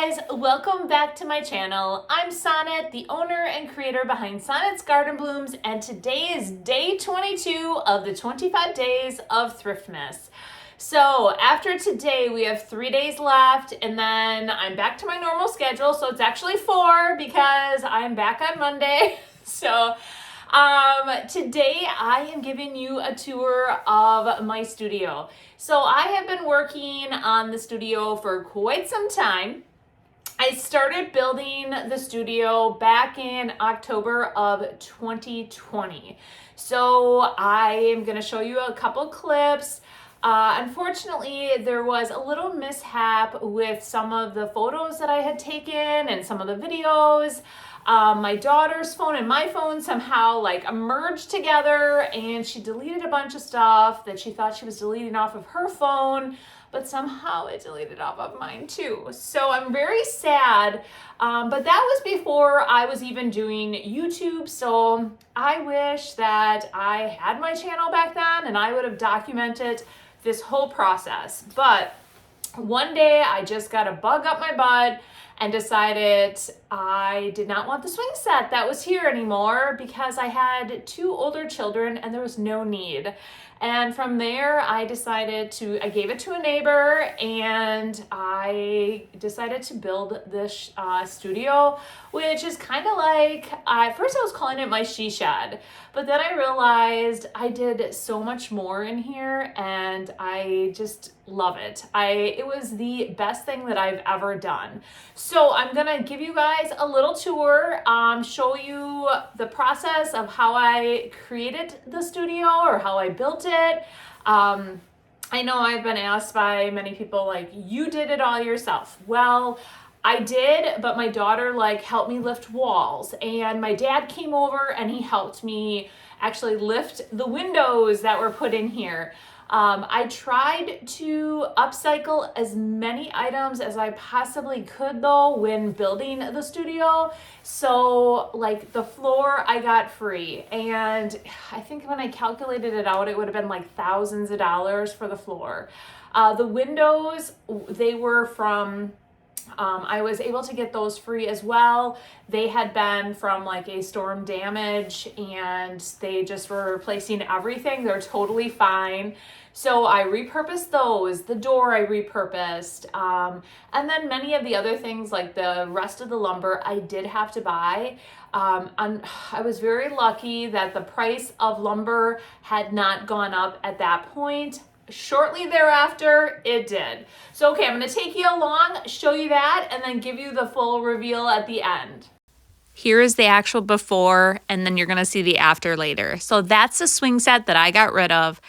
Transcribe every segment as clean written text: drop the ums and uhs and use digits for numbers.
guys, welcome back to my channel. I'm Sonnet, the owner and creator behind Sonnet's Garden Blooms, and today is day 22 of the 25 days of Thriftmas. So after today, we have 3 days left, and then I'm back to my normal schedule. So it's actually 4 because I'm back on Monday. So today I am giving you a tour of my studio. So I have been working on the studio for quite some time. I started building the studio back in October of 2020. So I am going to show you a couple clips. Unfortunately, there was a little mishap with some of the photos that I had taken and some of the videos. My daughter's phone and my phone somehow merged together, and she deleted a bunch of stuff that she thought she was deleting off of her phone, but somehow it deleted off of mine too. So I'm very sad, but that was before I was even doing YouTube. So I wish that I had my channel back then and I would have documented this whole process. But one day I just got a bug up my butt and decided I did not want the swing set that was here anymore because I had 2 older children and there was no need. And from there, I gave it to a neighbor, and I decided to build this studio, which is kind of like, at first I was calling it my she shed, but then I realized I did so much more in here and I just love it. It was the best thing that I've ever done. So I'm gonna give you guys a little tour, show you the process of how I created the studio or how I built it. I know I've been asked by many people, you did it all yourself. Well, I did, but my daughter helped me lift walls, and my dad came over and he helped me actually lift the windows that were put in here. I tried to upcycle as many items as I possibly could though when building the studio. So the floor I got free, and I think when I calculated it out, it would have been thousands of dollars for the floor. The windows, they were from I was able to get those free as well. They had been from a storm damage, and they just were replacing everything. They're totally fine. So I repurposed those. The door I repurposed. And then many of the other things, like the rest of the lumber, I did have to buy. And I was very lucky that the price of lumber had not gone up at that point. Shortly thereafter, it did. So, okay, I'm going to take you along, show you that, and then give you the full reveal at the end. Here is the actual before, and then you're going to see the after later. So that's the swing set that I got rid of.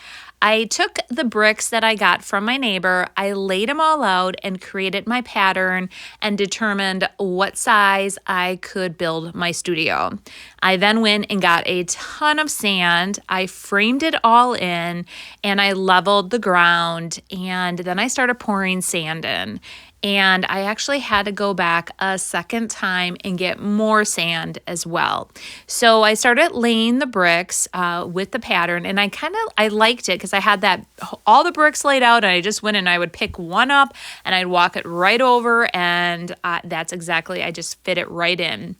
I took the bricks that I got from my neighbor, I laid them all out and created my pattern and determined what size I could build my studio. I then went and got a ton of sand. I framed it all in and I leveled the ground, and then I started pouring sand in. And I actually had to go back a second time and get more sand as well. So I started laying the bricks with the pattern, and I liked it because I had all the bricks laid out, and I just went and I would pick one up and I'd walk it right over, and that's exactly, I just fit it right in.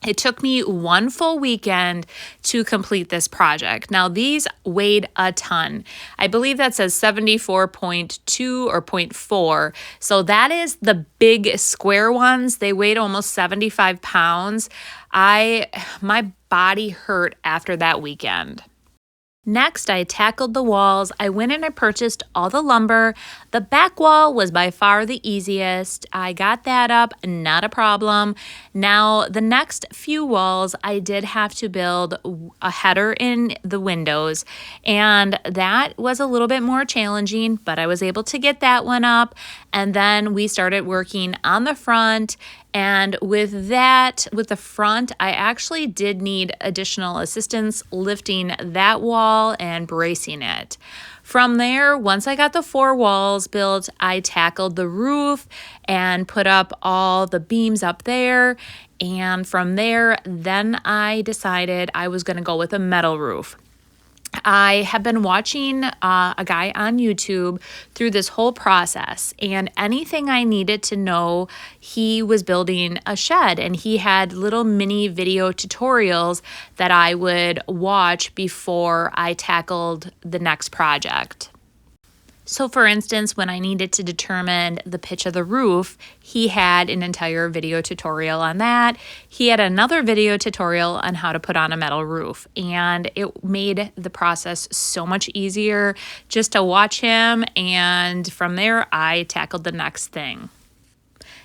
It took me 1 full weekend to complete this project. Now, these weighed a ton. I believe that says 74.2 or 0.4. So that is the big square ones. They weighed almost 75 pounds. My body hurt after that weekend. Next, I tackled the walls. I went and I purchased all the lumber. The back wall was by far the easiest. I got that up, not a problem. Now, the next few walls, I did have to build a header in the windows, and that was a little bit more challenging, but I was able to get that one up. And then we started working on the front. And with the front, I actually did need additional assistance lifting that wall and bracing it. From there, once I got the 4 walls built, I tackled the roof and put up all the beams up there. And from there, then I decided I was going to go with a metal roof. I have been watching a guy on YouTube through this whole process, and anything I needed to know, he was building a shed, and he had little mini video tutorials that I would watch before I tackled the next project. So for instance, when I needed to determine the pitch of the roof, he had an entire video tutorial on that. He had another video tutorial on how to put on a metal roof, and it made the process so much easier just to watch him, and from there I tackled the next thing.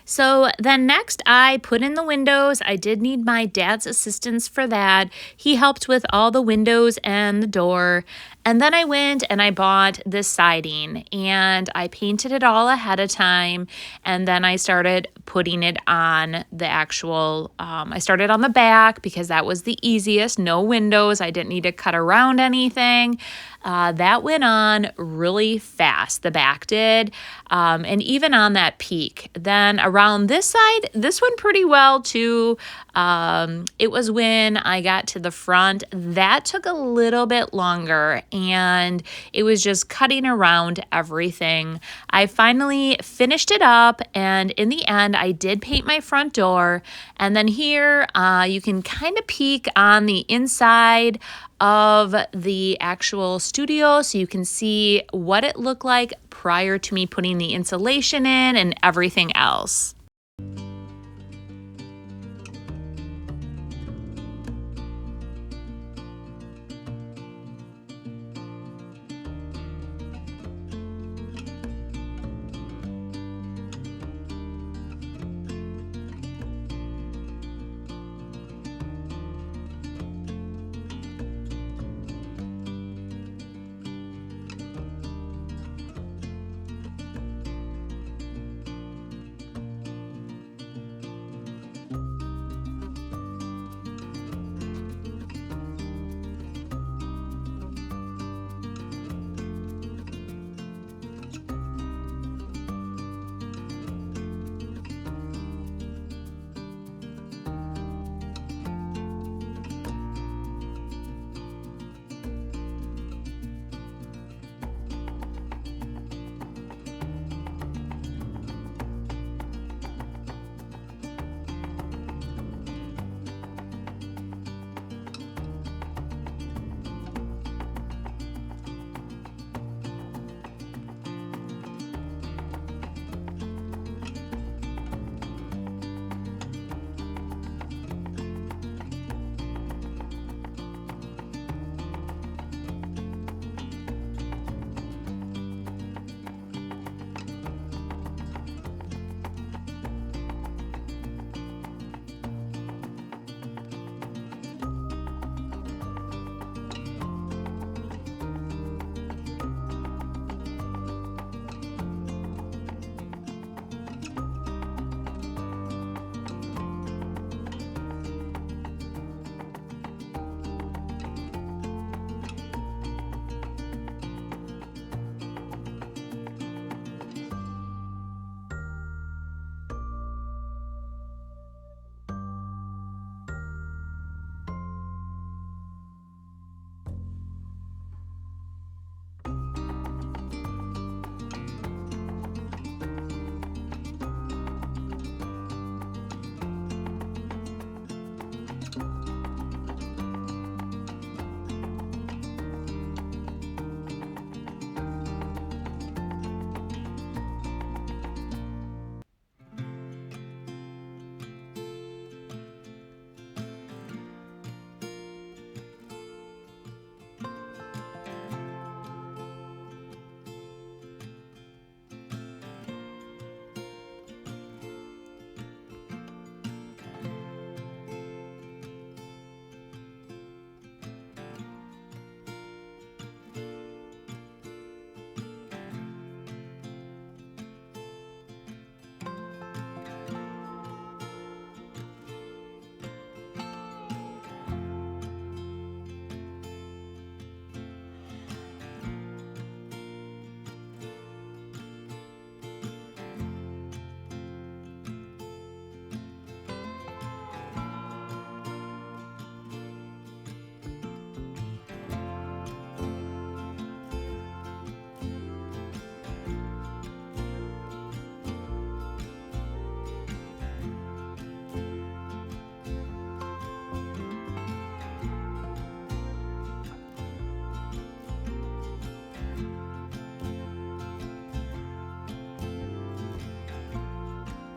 So then next I put in the windows. I did need my dad's assistance for that. He helped with all the windows and the door. And then I went and I bought this siding and I painted it all ahead of time. And then I started putting it on the actual, I started on the back because that was the easiest. No windows. I didn't need to cut around anything. That went on really fast, the back did, and even on that peak. Then around this side, this went pretty well too. It was when I got to the front, that took a little bit longer, and it was just cutting around everything. I finally finished it up, and in the end, I did paint my front door. And then here, you can kind of peek on the inside of the actual studio so you can see what it looked like prior to me putting the insulation in and everything else.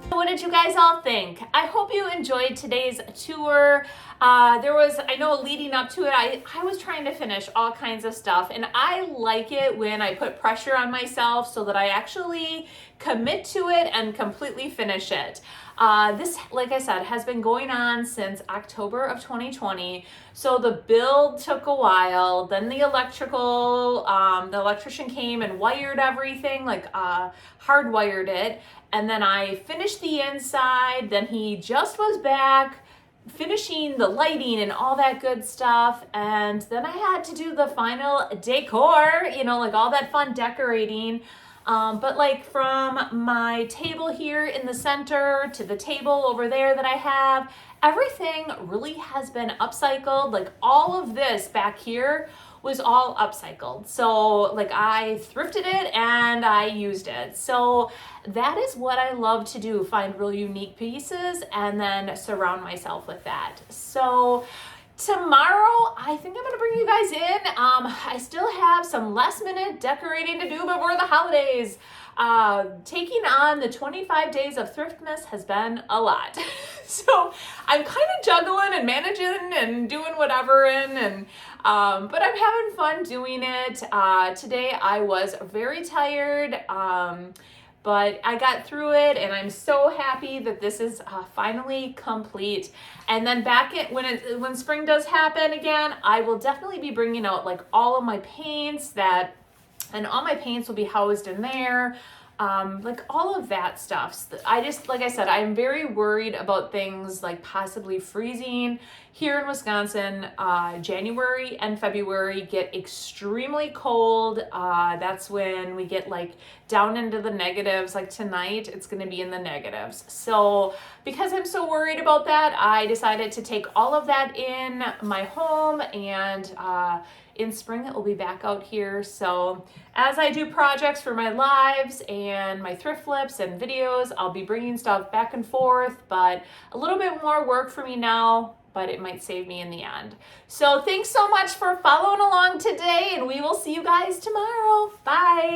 What did you guys all think? I hope you enjoyed today's tour. I know leading up to it, I was trying to finish all kinds of stuff, and I like it when I put pressure on myself so that I actually commit to it and completely finish it. This, like I said, has been going on since October of 2020. So the build took a while. Then the electrician came and wired everything, like hardwired it. And then I finished the inside. Then he just was back finishing the lighting and all that good stuff. And then I had to do the final decor, like all that fun decorating. But like from my table here in the center to the table over there that I have, everything really has been upcycled. Like all of this back here was all upcycled. So like I thrifted it and I used it. So that is what I love to do, find real unique pieces and then surround myself with that. So tomorrow, I think I'm gonna bring you guys in. I still have some last minute decorating to do before the holidays. Taking on the 25 days of Thriftmas has been a lot. So I'm kind of juggling and managing and doing whatever but I'm having fun doing it. Today I was very tired. But I got through it and I'm so happy that this is finally complete. And then when spring does happen again, I will definitely be bringing out like all of my paints and all my paints will be housed in there. Like all of that stuff. Like I said, I'm very worried about things like possibly freezing. Here in Wisconsin, January and February get extremely cold. That's when we get like down into the negatives. Like tonight, it's gonna be in the negatives. So because I'm so worried about that, I decided to take all of that in my home and in spring, it will be back out here. So as I do projects for my lives and my thrift flips and videos, I'll be bringing stuff back and forth, but a little bit more work for me now, but it might save me in the end. So thanks so much for following along today, and we will see you guys tomorrow. Bye.